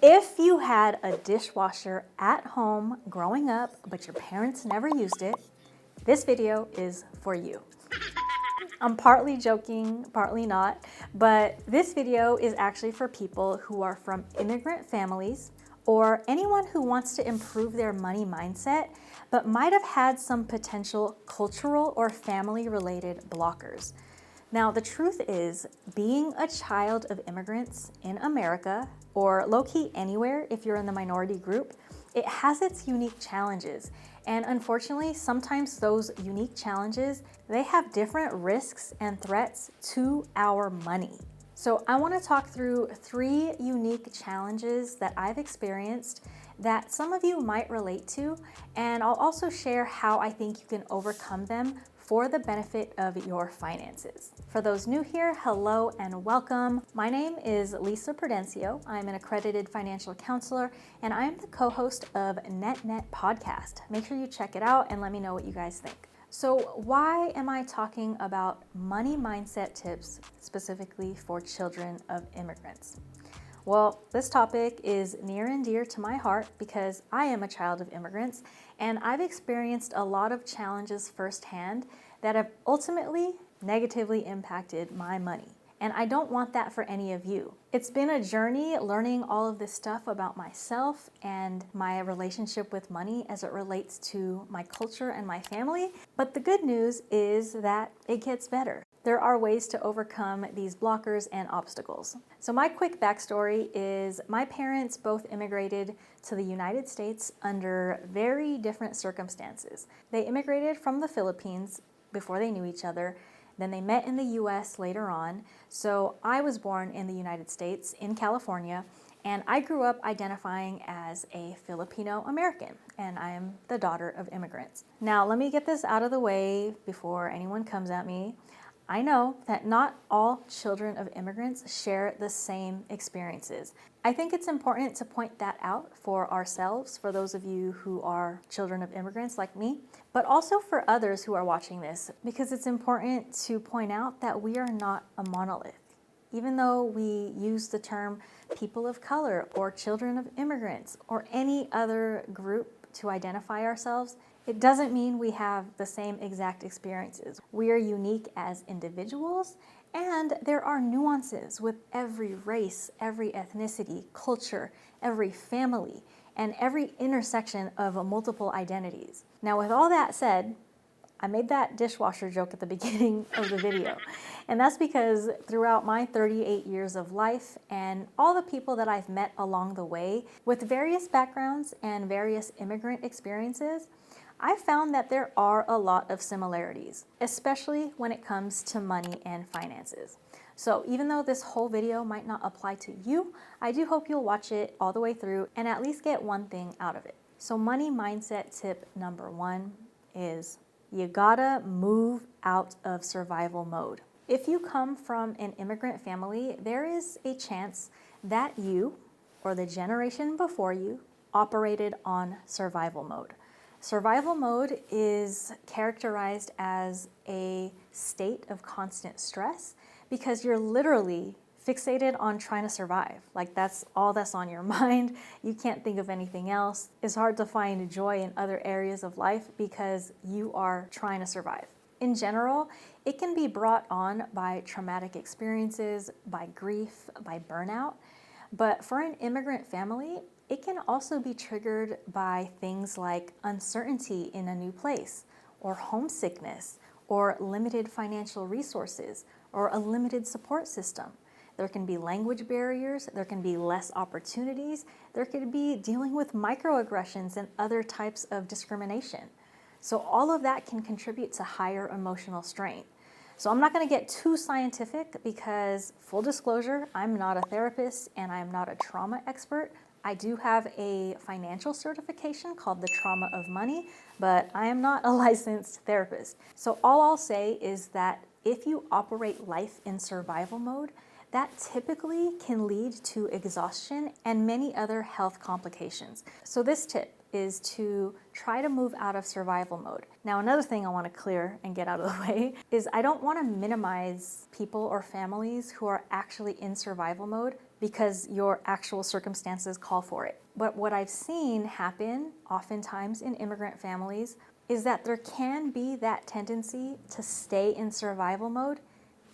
If you had a dishwasher at home growing up, but your parents never used it, this video is for you. I'm partly joking, partly not, but this video is actually for people who are from immigrant families or anyone who wants to improve their money mindset, but might have had some potential cultural or family-related blockers. Now, the truth is, being a child of immigrants in America, or low-key anywhere if you're in the minority group, it has its unique challenges. And unfortunately, sometimes those unique challenges, they have different risks and threats to our money. So I want to talk through 3 unique challenges that I've experienced that some of you might relate to, and I'll also share how I think you can overcome them for the benefit of your finances. For those new here, hello and welcome. My name is Lissa. I'm an accredited financial counselor, and I am the co-host of NetNet Podcast. Make sure you check it out and let me know what you guys think. So why am I talking about money mindset tips specifically for children of immigrants? Well, this topic is near and dear to my heart because I am a child of immigrants and I've experienced a lot of challenges firsthand that have ultimately negatively impacted my money. And I don't want that for any of you. It's been a journey learning all of this stuff about myself and my relationship with money as it relates to my culture and my family. But the good news is that it gets better. There are ways to overcome these blockers and obstacles. So my quick backstory is my parents both immigrated to the United States under very different circumstances. They immigrated from the Philippines before they knew each other. Then they met in the US later on. So I was born in the United States in California, and I grew up identifying as a Filipino American, and I am the daughter of immigrants. Now, let me get this out of the way before anyone comes at me. I know that not all children of immigrants share the same experiences. I think it's important to point that out for ourselves, for those of you who are children of immigrants like me, but also for others who are watching this, because it's important to point out that we are not a monolith. Even though we use the term people of color or children of immigrants or any other group to identify ourselves, it doesn't mean we have the same exact experiences. We are unique as individuals, and there are nuances with every race, every ethnicity, culture, every family, and every intersection of multiple identities. Now, with all that said, I made that dishwasher joke at the beginning of the video. And that's because throughout my 38 years of life and all the people that I've met along the way with various backgrounds and various immigrant experiences, I found that there are a lot of similarities, especially when it comes to money and finances. So even though this whole video might not apply to you, I do hope you'll watch it all the way through and at least get one thing out of it. So money mindset tip number 1 is you gotta move out of survival mode. If you come from an immigrant family, there is a chance that you or the generation before you operated on survival mode. Survival mode is characterized as a state of constant stress because you're literally fixated on trying to survive. Like that's all that's on your mind. You can't think of anything else. It's hard to find joy in other areas of life because you are trying to survive. In general, it can be brought on by traumatic experiences, by grief, by burnout. But for an immigrant family, it can also be triggered by things like uncertainty in a new place, or homesickness, or limited financial resources, or a limited support system. There can be language barriers, there can be less opportunities, there could be dealing with microaggressions and other types of discrimination. So all of that can contribute to higher emotional strain. So I'm not going to get too scientific because, full disclosure, I'm not a therapist and I'm not a trauma expert. I do have a financial certification called the Trauma of Money, but I am not a licensed therapist. So all I'll say is that if you operate life in survival mode, that typically can lead to exhaustion and many other health complications. So this tip is to try to move out of survival mode. Now, another thing I want to clear and get out of the way is I don't want to minimize people or families who are actually in survival mode because your actual circumstances call for it. But what I've seen happen oftentimes in immigrant families is that there can be that tendency to stay in survival mode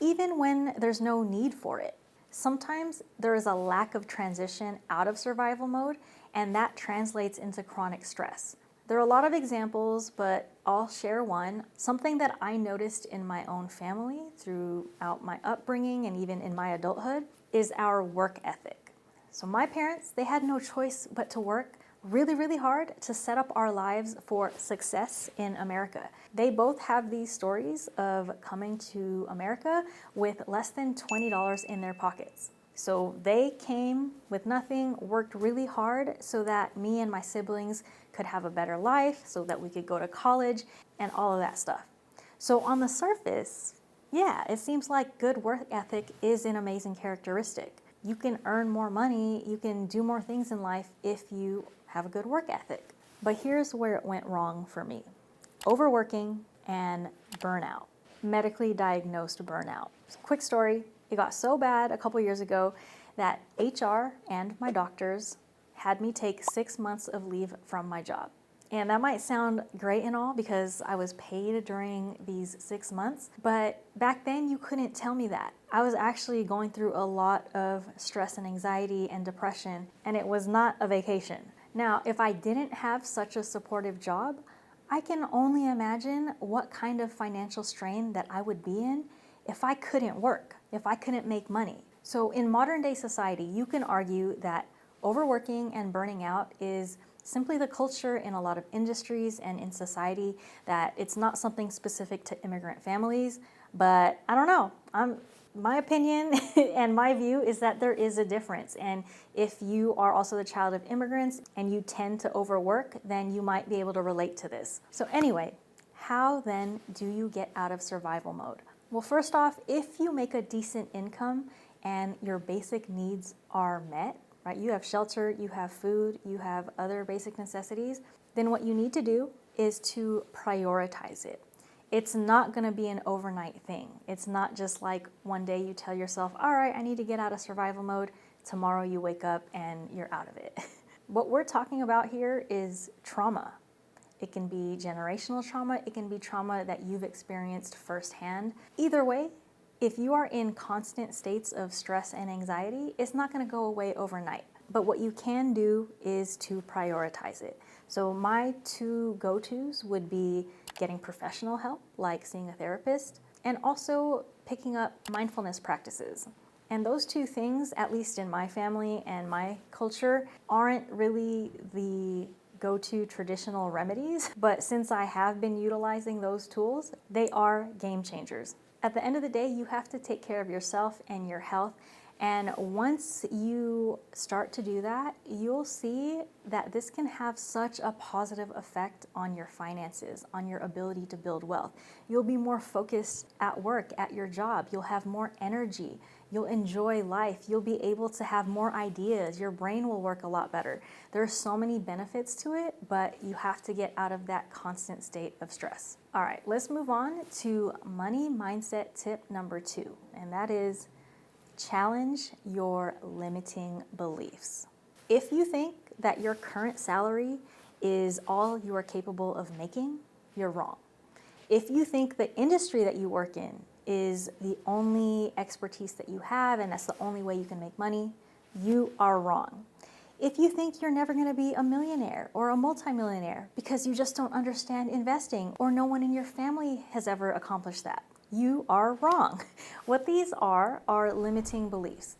even when there's no need for it. Sometimes there is a lack of transition out of survival mode, and that translates into chronic stress. There are a lot of examples, but I'll share one. Something that I noticed in my own family throughout my upbringing and even in my adulthood is our work ethic. So my parents, they had no choice but to work really, really hard to set up our lives for success in America. They both have these stories of coming to America with less than $20 in their pockets. So they came with nothing, worked really hard so that me and my siblings could have a better life, so that we could go to college and all of that stuff. So on the surface, yeah, it seems like good work ethic is an amazing characteristic. You can earn more money, you can do more things in life if you have a good work ethic. But here's where it went wrong for me. Overworking and burnout. Medically diagnosed burnout. Quick story, it got so bad a couple years ago that HR and my doctors had me take 6 months of leave from my job. And that might sound great and all because I was paid during these 6 months, but back then you couldn't tell me that. I was actually going through a lot of stress and anxiety and depression, and it was not a vacation. Now, if I didn't have such a supportive job, I can only imagine what kind of financial strain that I would be in if I couldn't work, if I couldn't make money. So in modern day society, you can argue that overworking and burning out is simply the culture in a lot of industries and in society, that it's not something specific to immigrant families. But I don't know. My opinion and my view is that there is a difference. And if you are also the child of immigrants and you tend to overwork, then you might be able to relate to this. So anyway, how then do you get out of survival mode? Well, first off, if you make a decent income and your basic needs are met, right? You have shelter, you have food, you have other basic necessities, then what you need to do is to prioritize it. It's not going to be an overnight thing. It's not just like one day you tell yourself, all right, I need to get out of survival mode. Tomorrow you wake up and you're out of it. What we're talking about here is trauma. It can be generational trauma. It can be trauma that you've experienced firsthand. Either way, if you are in constant states of stress and anxiety, it's not going to go away overnight. But what you can do is to prioritize it. So my two go-tos would be getting professional help, like seeing a therapist, and also picking up mindfulness practices. And those two things, at least in my family and my culture, aren't really the go-to traditional remedies, but since I have been utilizing those tools, they are game changers. At the end of the day, you have to take care of yourself and your health. And once you start to do that, you'll see that this can have such a positive effect on your finances, on your ability to build wealth. You'll be more focused at work, at your job. You'll have more energy. You'll enjoy life. You'll be able to have more ideas. Your brain will work a lot better. There are so many benefits to it, but you have to get out of that constant state of stress. All right, let's move on to money mindset tip number 2, and that is challenge your limiting beliefs. If you think that your current salary is all you are capable of making, you're wrong. If you think the industry that you work in is the only expertise that you have and that's the only way you can make money, you are wrong. If you think you're never going to be a millionaire or a multimillionaire because you just don't understand investing or no one in your family has ever accomplished that, you are wrong. What these are limiting beliefs.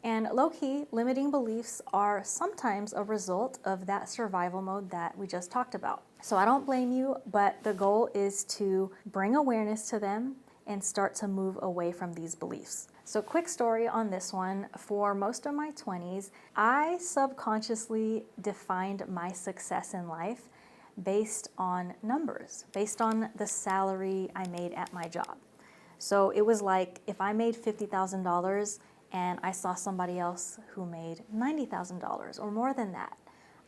And low-key, limiting beliefs are sometimes a result of that survival mode that we just talked about. So I don't blame you, but the goal is to bring awareness to them and start to move away from these beliefs. So quick story on this one. For most of my 20s, I subconsciously defined my success in life based on numbers, based on the salary I made at my job. So it was like if I made $50,000 and I saw somebody else who made $90,000 or more than that,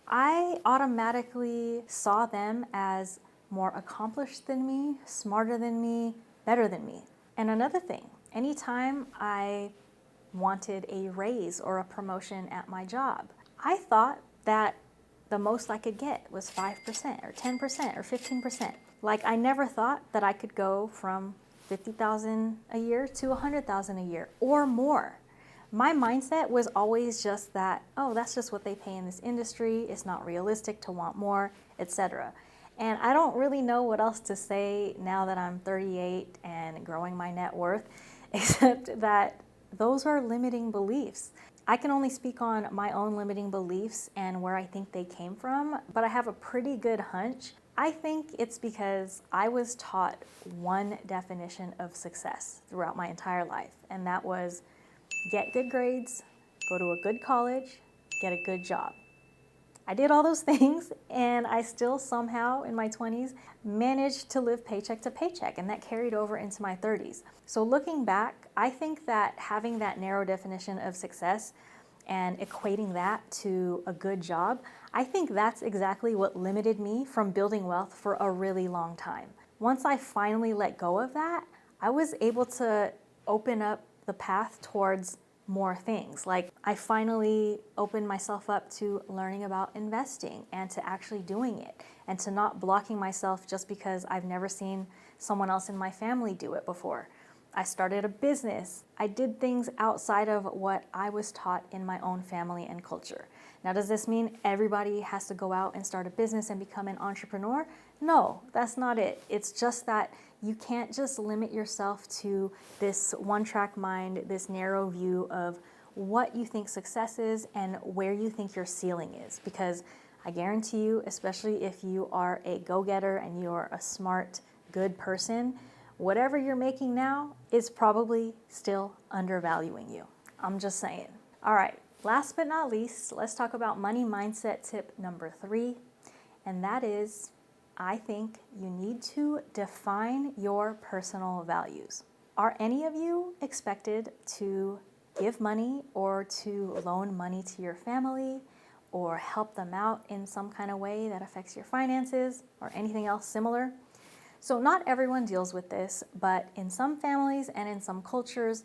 I automatically saw them as more accomplished than me, smarter than me, better than me. And another thing, anytime I wanted a raise or a promotion at my job. I thought that the most I could get was 5% or 10% or 15%. Like, I never thought that I could go from 50,000 a year to 100,000 a year or more. My mindset was always just that, oh, that's just what they pay in this industry. It's not realistic to want more, etc. And I don't really know what else to say now that I'm 38 and growing my net worth, except that those are limiting beliefs. I can only speak on my own limiting beliefs and where I think they came from, but I have a pretty good hunch. I think it's because I was taught one definition of success throughout my entire life, and that was get good grades, go to a good college, get a good job. I did all those things, and I still somehow in my 20s managed to live paycheck to paycheck, and that carried over into my 30s. So looking back, I think that having that narrow definition of success and equating that to a good job, I think that's exactly what limited me from building wealth for a really long time. Once I finally let go of that, I was able to open up the path towards more things. Like, I finally opened myself up to learning about investing and to actually doing it, and to not blocking myself just because I've never seen someone else in my family do it before. I started a business. I did things outside of what I was taught in my own family and culture. Now, does this mean everybody has to go out and start a business and become an entrepreneur? No, that's not it. It's just that you can't just limit yourself to this one-track mind, this narrow view of what you think success is and where you think your ceiling is. Because I guarantee you, especially if you are a go-getter and you're a smart, good person, whatever you're making now is probably still undervaluing you. I'm just saying. All right, last but not least, let's talk about money mindset tip number 3. And that is, I think you need to define your personal values. Are any of you expected to give money or to loan money to your family or help them out in some kind of way that affects your finances or anything else similar? So not everyone deals with this, but in some families and in some cultures,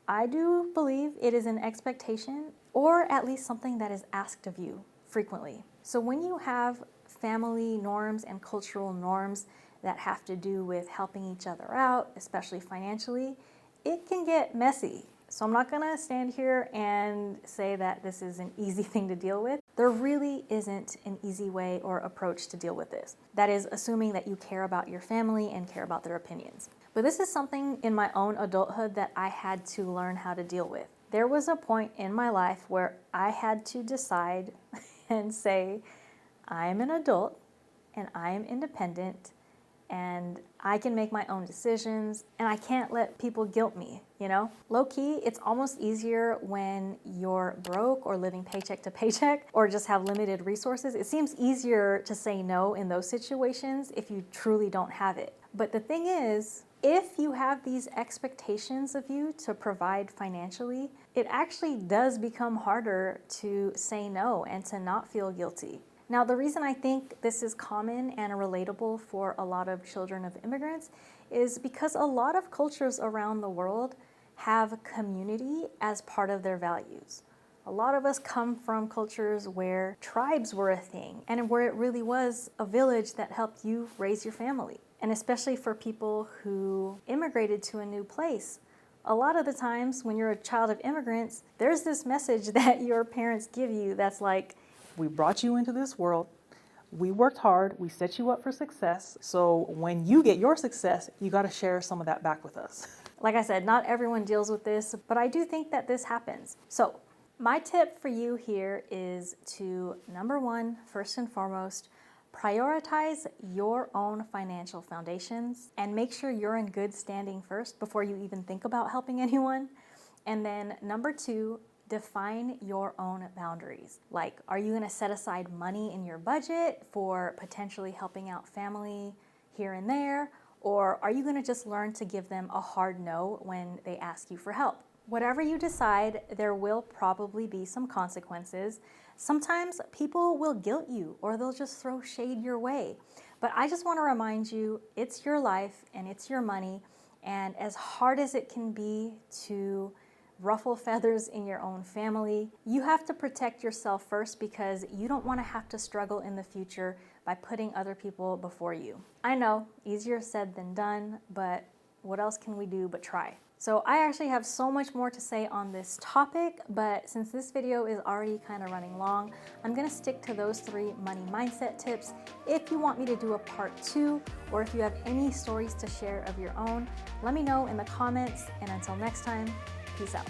I do believe it is an expectation, or at least something that is asked of you frequently. So when you have family norms and cultural norms that have to do with helping each other out, especially financially, it can get messy. So I'm not gonna stand here and say that this is an easy thing to deal with. There really isn't an easy way or approach to deal with this. That is assuming that you care about your family and care about their opinions. But this is something in my own adulthood that I had to learn how to deal with. There was a point in my life where I had to decide and say, I'm an adult and I am independent and I can make my own decisions and I can't let people guilt me, you know? Low key, it's almost easier when you're broke or living paycheck to paycheck or just have limited resources. It seems easier to say no in those situations if you truly don't have it. But the thing is, if you have these expectations of you to provide financially, it actually does become harder to say no and to not feel guilty. Now, the reason I think this is common and relatable for a lot of children of immigrants is because a lot of cultures around the world have community as part of their values. A lot of us come from cultures where tribes were a thing and where it really was a village that helped you raise your family. And especially for people who immigrated to a new place, a lot of the times when you're a child of immigrants, there's this message that your parents give you that's like, we brought you into this world, we worked hard, we set you up for success, so when you get your success, you gotta share some of that back with us. Like I said, not everyone deals with this, but I do think that this happens. So my tip for you here is to, number one, first and foremost, prioritize your own financial foundations and make sure you're in good standing first before you even think about helping anyone. And then number two, define your own boundaries. Like, are you gonna set aside money in your budget for potentially helping out family here and there? Or are you gonna just learn to give them a hard no when they ask you for help? Whatever you decide, there will probably be some consequences. Sometimes people will guilt you or they'll just throw shade your way. But I just wanna remind you, it's your life and it's your money. And as hard as it can be to ruffle feathers in your own family. You have to protect yourself first because you don't want to have to struggle in the future by putting other people before you. I know, easier said than done, but what else can we do but try? So I actually have so much more to say on this topic, but since this video is already kind of running long, I'm gonna stick to those 3 money mindset tips. If you want me to do a part 2, or if you have any stories to share of your own, let me know in the comments, and until next time, peace out.